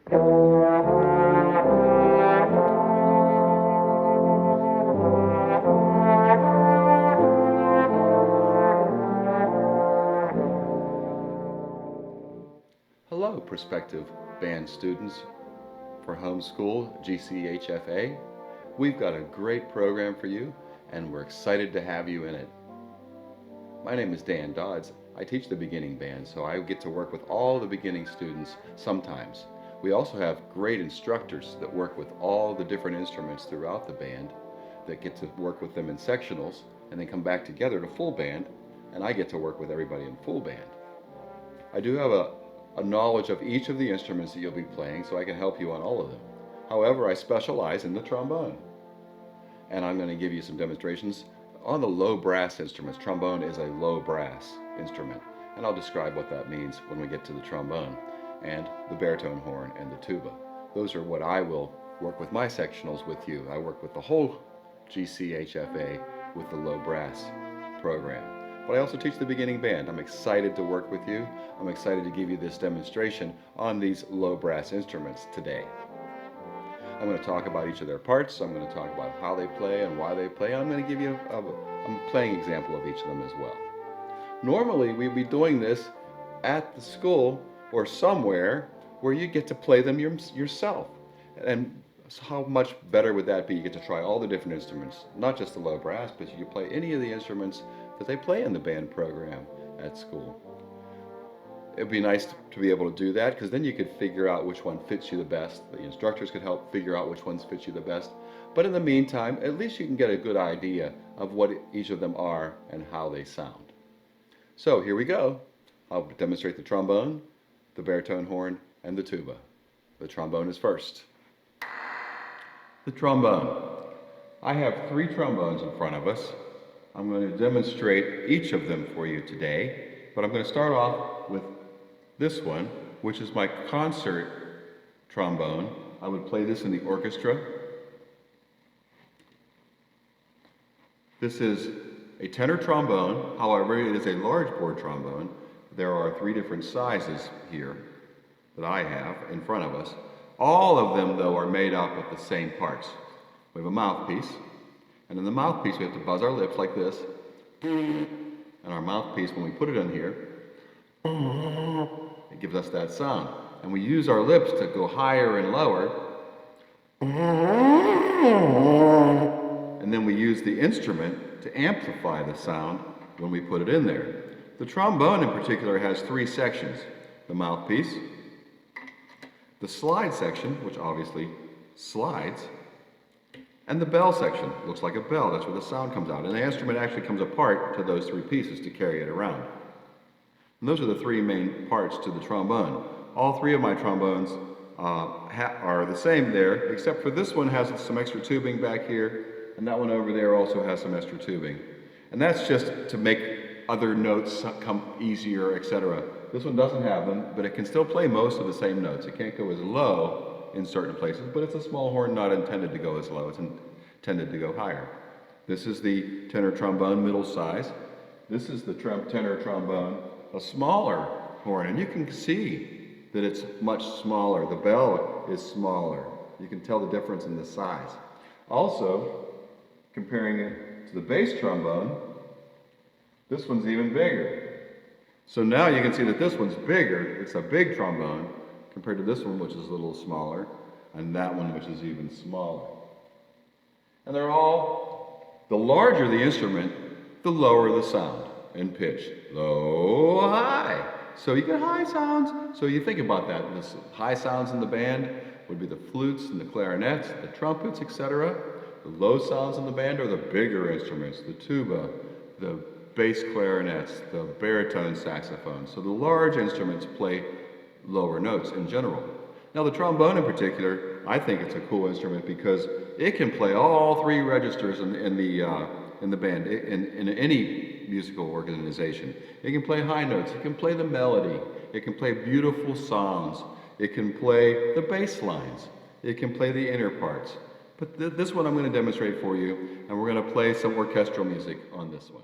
Hello, prospective band students for homeschool GCHFA. We've got a great program for you, and we're excited to have you in it. My name is Dan Dodds. I teach the beginning band, so I get to work with all the beginning students sometimes. We also have great instructors that work with all the different instruments throughout the band that get to work with them in sectionals and then come back together to full band, and I get to work with everybody in full band. I do have a knowledge of each of the instruments that you'll be playing, so I can help you on all of them. However, I specialize in the trombone, and I'm going to give you some demonstrations on the low brass instruments. Trombone is a low brass instrument, and I'll describe what that means when we get to the trombone, and the baritone horn and the tuba. Those are what I will work with my sectionals with you. I work with the whole GCHFA with the low brass program. But I also teach the beginning band. I'm excited to work with you. I'm excited to give you this demonstration on these low brass instruments today. I'm going to talk about each of their parts. I'm going to talk about how they play and why they play. I'm going to give you a playing example of each of them as well. Normally, we'd be doing this at the school or somewhere where you get to play them yourself. And how much better would that be? You get to try all the different instruments, not just the low brass, but you can play any of the instruments that they play in the band program at school. It'd be nice to be able to do that, because then you could figure out which one fits you the best. The instructors could help figure out which ones fit you the best. But in the meantime, at least you can get a good idea of what each of them are and how they sound. So here we go. I'll demonstrate the trombone, the baritone horn, and the tuba. The trombone is first. The trombone. I have 3 trombones in front of us. I'm going to demonstrate each of them for you today, but I'm going to start off with this one, which is my concert trombone. I would play this in the orchestra. This is a tenor trombone, however, it is a large bore trombone. There are 3 different sizes here that I have in front of us. All of them, though, are made up of the same parts. We have a mouthpiece, and in the mouthpiece we have to buzz our lips like this. And our mouthpiece, when we put it in here, it gives us that sound. And we use our lips to go higher and lower. And then we use the instrument to amplify the sound when we put it in there. The trombone in particular has 3 sections. The mouthpiece, the slide section, which obviously slides, and the bell section. Looks like a bell, that's where the sound comes out. And the instrument actually comes apart to those 3 pieces to carry it around. And those are the 3 main parts to the trombone. All 3 of my trombones are the same there, except for this one has some extra tubing back here, and that one over there also has some extra tubing. And that's just to make other notes come easier, etc. This one doesn't have them, but it can still play most of the same notes. It can't go as low in certain places, but it's a small horn not intended to go as low. It's intended to go higher. This is the tenor trombone, middle size. This is the tenor trombone, a smaller horn, and you can see that it's much smaller. The bell is smaller. You can tell the difference in the size. Also, comparing it to the bass trombone, this one's even bigger. So now you can see that this one's bigger. It's a big trombone compared to this one, which is a little smaller, and that one, which is even smaller. And they're all, the larger the instrument, the lower the sound in pitch. Low, high. So you get high sounds. So you think about that. The high sounds in the band would be the flutes and the clarinets, the trumpets, etc. The low sounds in the band are the bigger instruments, the tuba, the bass clarinets, the baritone saxophone. So the large instruments play lower notes in general. Now the trombone in particular, I think it's a cool instrument because it can play all 3 registers in the band, in any musical organization. It can play high notes, it can play the melody, it can play beautiful songs, it can play the bass lines, it can play the inner parts. But this one I'm going to demonstrate for you, and we're going to play some orchestral music on this one.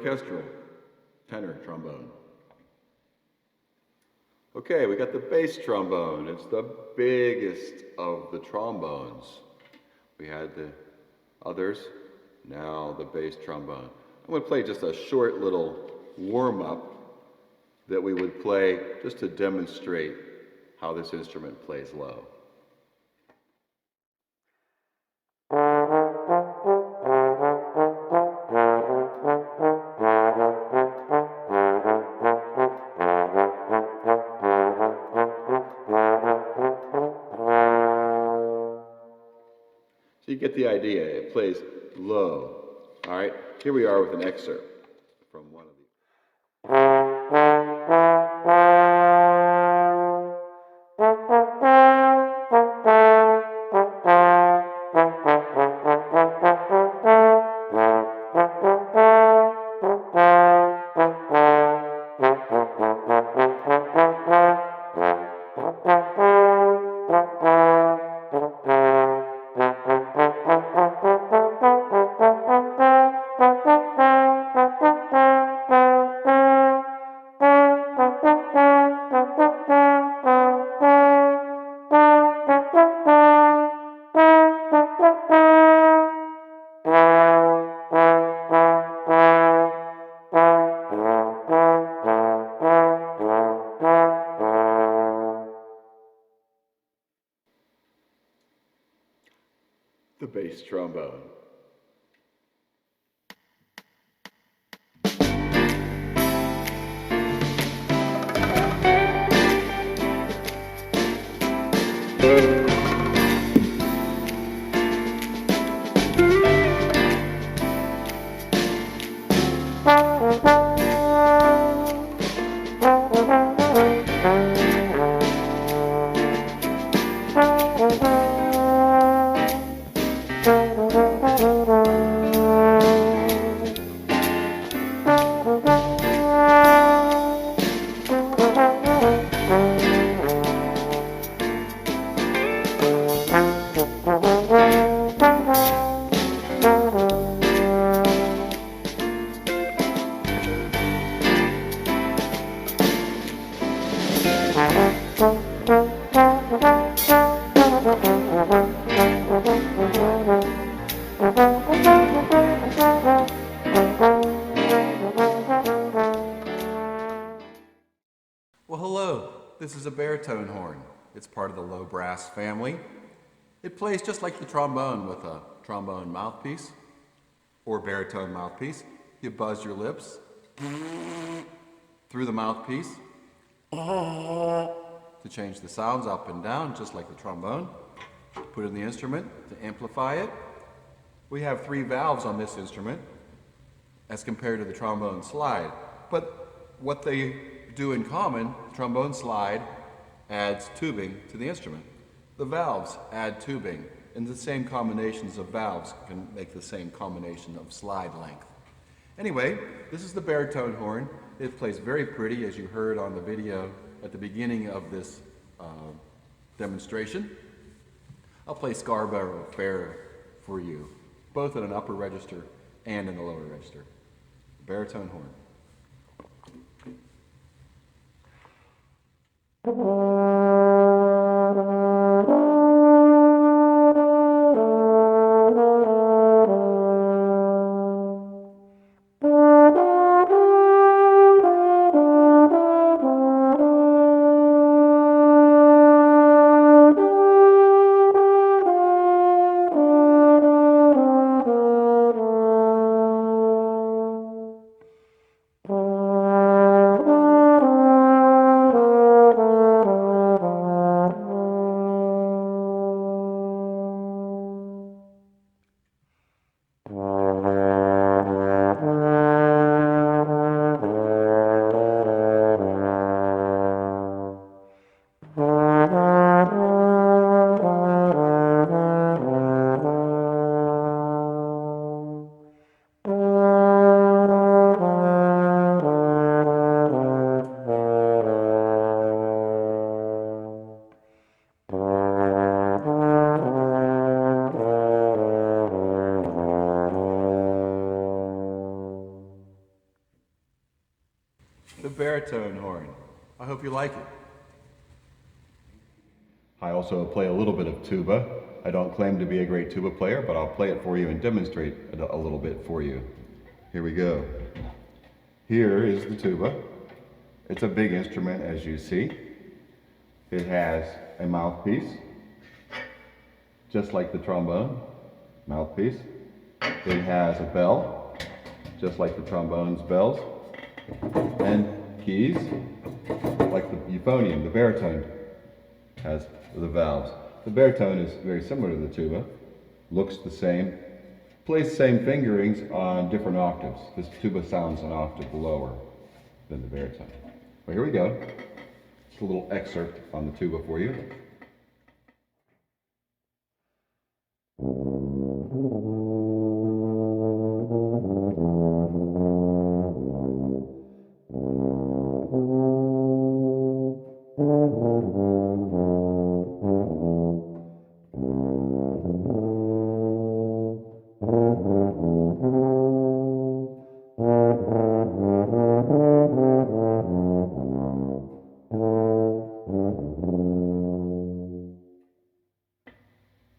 orchestral, tenor trombone. Okay, we got the bass trombone. It's the biggest of the trombones. We had the others, now the bass trombone. I'm going to play just a short little warm-up that we would play just to demonstrate how this instrument plays low. So you get the idea, it plays low. All right, here we are with an excerpt from one of these. The bass trombone. Well, hello, this is a baritone horn. It's part of the low brass family. It plays just like the trombone with a trombone mouthpiece or baritone mouthpiece. You buzz your lips through the mouthpiece to change the sounds up and down, just like the trombone. Put in the instrument to amplify it. We have 3 valves on this instrument as compared to the trombone slide. But what they do in common, the trombone slide adds tubing to the instrument. The valves add tubing, and the same combinations of valves can make the same combination of slide length. Anyway, this is the baritone horn. It plays very pretty, as you heard on the video at the beginning of this demonstration. I'll play Scarborough Fair for you, both in an upper register and in the lower register. Baritone horn. baritone horn. I hope you like it. I also play a little bit of tuba. I don't claim to be a great tuba player, but I'll play it for you and demonstrate a little bit for you. Here we go. Here is the tuba. It's a big instrument, as you see. It has a mouthpiece, just like the trombone mouthpiece. It has a bell, just like the trombone's bells, and keys, like the euphonium, the baritone has the valves. The baritone is very similar to the tuba, looks the same, plays the same fingerings on different octaves. This tuba sounds an octave lower than the baritone. Well, here we go. Just a little excerpt on the tuba for you.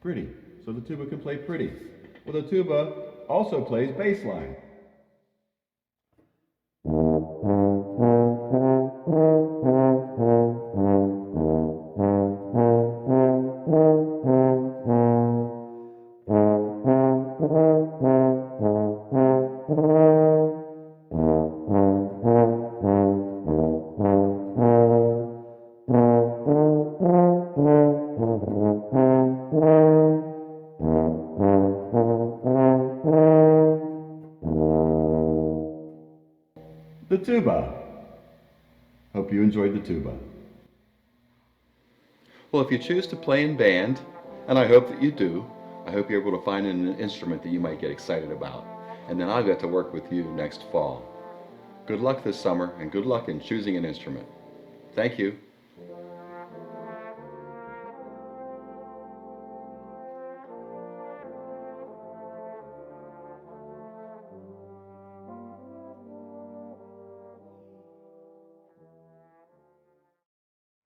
Pretty. So the tuba can play pretty. Well, the tuba also plays bass line. The tuba. Hope you enjoyed the tuba. Well, if you choose to play in band, and I hope that you do, I hope you're able to find an instrument that you might get excited about. And then I'll get to work with you next fall. Good luck this summer, and good luck in choosing an instrument. Thank you.